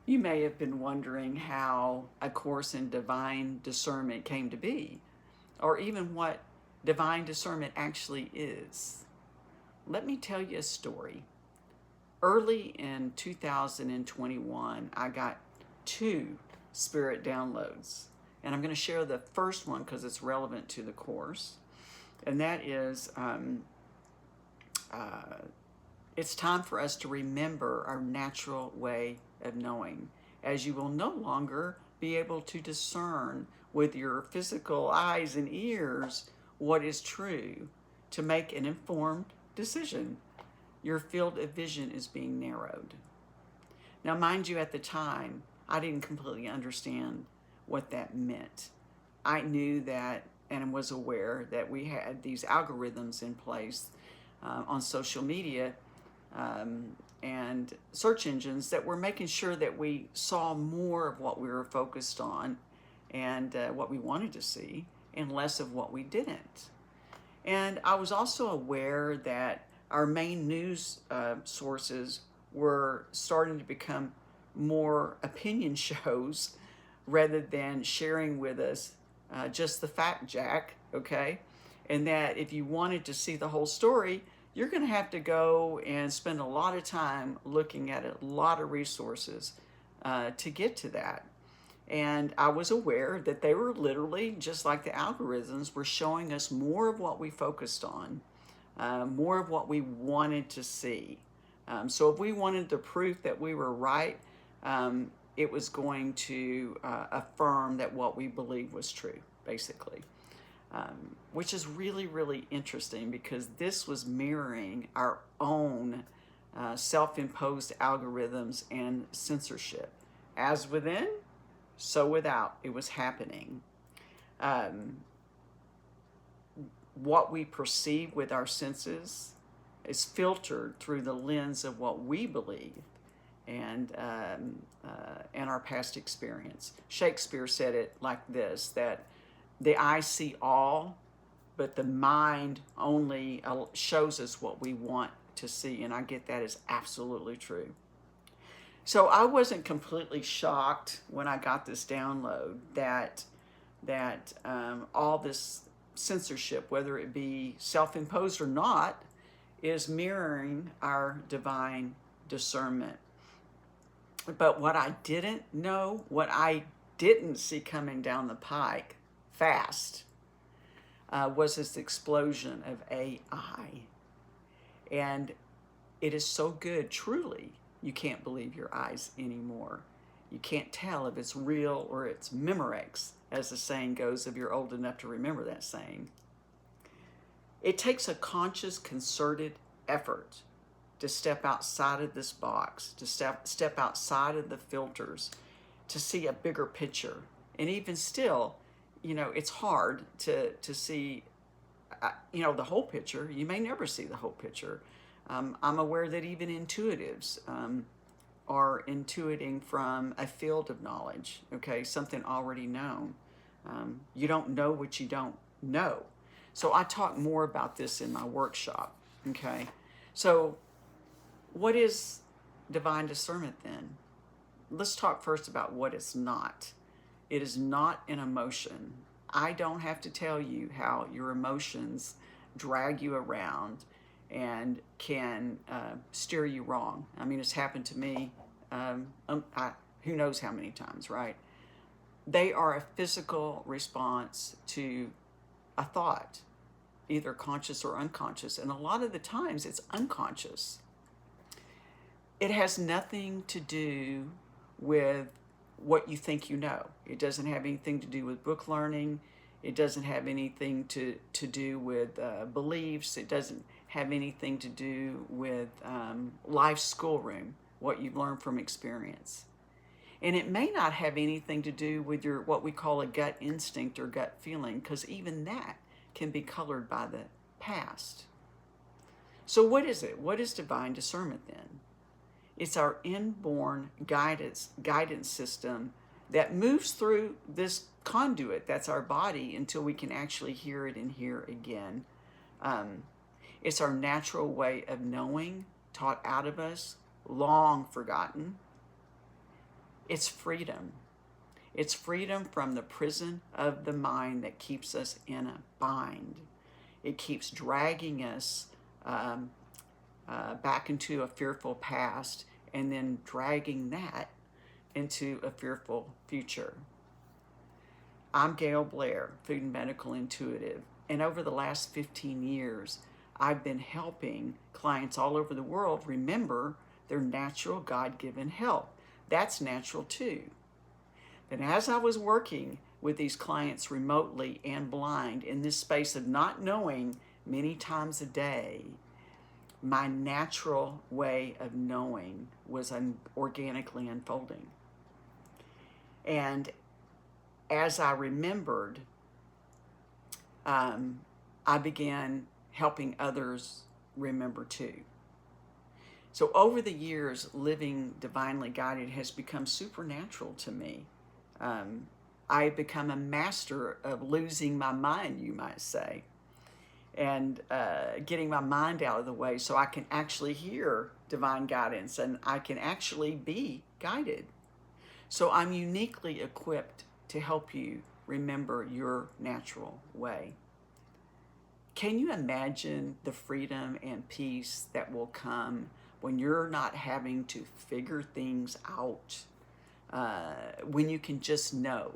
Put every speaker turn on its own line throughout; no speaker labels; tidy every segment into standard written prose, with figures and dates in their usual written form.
You may have been wondering how a course in divine discernment came to be, or even what divine discernment actually is. Let me tell you a story. Early in 2021, I got two spirit downloads. And I'm going to share the first one because it's relevant to the course. And that is uh, it's time for us to remember our natural way of knowing, as you will no longer be able to discern with your physical eyes and ears what is true to make an informed decision. Your field of vision is being narrowed. Now, mind you, at the time, I didn't completely understand what that meant. I knew that and was aware that we had these algorithms in place on social media and search engines that were making sure that we saw more of what we were focused on and what we wanted to see and less of what we didn't. And I was also aware that our main news sources were starting to become more opinion shows rather than sharing with us just the fact, Jack, okay? And that if you wanted to see the whole story, you're going to have to go and spend a lot of time looking at a lot of resources to get to that. And I was aware that they were literally, just like the algorithms, were showing us more of what we focused on, more of what we wanted to see. So if we wanted the proof that we were right, it was going to affirm that what we believed was true, basically. Which is really, really interesting because this was mirroring our own self-imposed algorithms and censorship. As within, so without, it was happening. Um, what we perceive with our senses is filtered through the lens of what we believe and our past experience. Shakespeare said it like this, that the eye see all, but the mind only shows us what we want to see. And I get that is absolutely true. So I wasn't completely shocked when I got this download that all this censorship, whether it be self-imposed or not, is mirroring our divine discernment. But what I didn't know, what I didn't see coming down the pike fast, was this explosion of AI. And it is so good, truly, you can't believe your eyes anymore. You can't tell if it's real or it's Memorex, as the saying goes, if you're old enough to remember that saying. It takes a conscious, concerted effort to step outside of this box, to step outside of the filters, to see a bigger picture. And even still, it's hard to see, the whole picture. You may never see the whole picture. I'm aware that even intuitives are intuiting from a field of knowledge, okay, something already known. You don't know what you don't know. So I talk more about this in my workshop, okay? So what is divine discernment then? Let's talk first about what it's not. It is not an emotion. I don't have to tell you how your emotions drag you around and can steer you wrong. I mean, it's happened to me who knows how many times, right? They are a physical response to a thought, either conscious or unconscious. And a lot of the times it's unconscious. It has nothing to do with what you think you know. It doesn't have anything to do with book learning. It doesn't have anything to do with beliefs. It doesn't have anything to do with life schoolroom, what you've learned from experience. And it may not have anything to do with your what we call a gut instinct or gut feeling, because even that can be colored by the past. So what is it? What is divine discernment then? It's our inborn guidance system that moves through this conduit that's our body until we can actually hear it and hear again. It's our natural way of knowing, taught out of us, long forgotten. It's freedom. It's freedom from the prison of the mind that keeps us in a bind. It keeps dragging us back into a fearful past and then dragging that into a fearful future. I'm Gail Blair, food and medical intuitive, and over the last 15 years, I've been helping clients all over the world remember their natural God-given health. That's natural too. But as I was working with these clients remotely and blind in this space of not knowing many times a day, my natural way of knowing was organically unfolding. And as I remembered, I began helping others remember too. So over the years, living divinely guided has become supernatural to me. I have become a master of losing my mind, you might say, and getting my mind out of the way so I can actually hear divine guidance and I can actually be guided. So I'm uniquely equipped to help you remember your natural way. Can you imagine the freedom and peace that will come when you're not having to figure things out? When you can just know,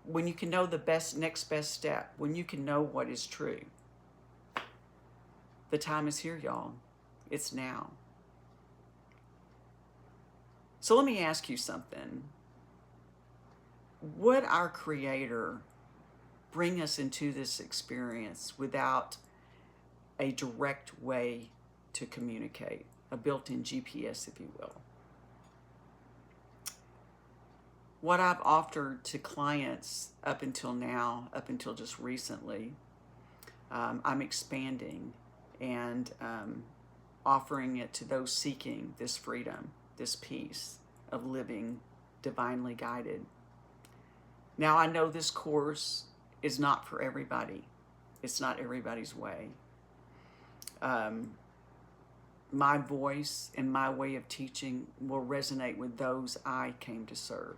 when you can know the next best step, when you can know what is true. The time is here, y'all. It's now. So let me ask you something. Would our Creator bring us into this experience without a direct way to communicate, a built-in GPS, if you will? What I've offered to clients up until now, up until just recently, I'm expanding and offering it to those seeking this freedom, this peace of living divinely guided. Now, I know this course is not for everybody. It's not everybody's way. My voice and my way of teaching will resonate with those I came to serve.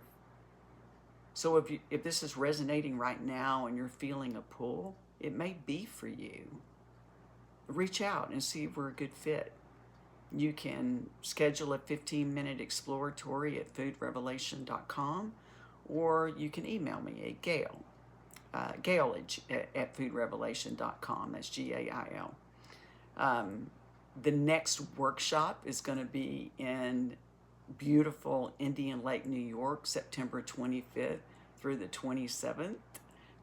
So if this is resonating right now and you're feeling a pull, it may be for you. Reach out and see if we're a good fit. You can schedule a 15-minute exploratory at foodrevelation.com, or you can email me at Gail at foodrevelation.com. That's Gail. The next workshop is going to be in beautiful Indian Lake, New York, September 25th through the 27th.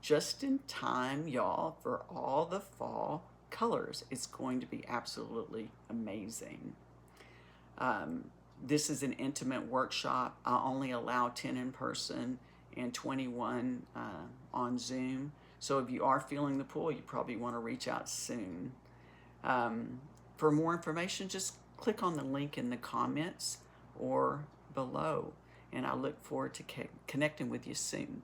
Just in time, y'all, for all the fall colors. It's going to be absolutely amazing. This is an intimate workshop. I only allow 10 in person and 21 on Zoom. So if you are feeling the pull, you probably want to reach out soon. For more information, just click on the link in the comments or below. And I look forward to connecting with you soon.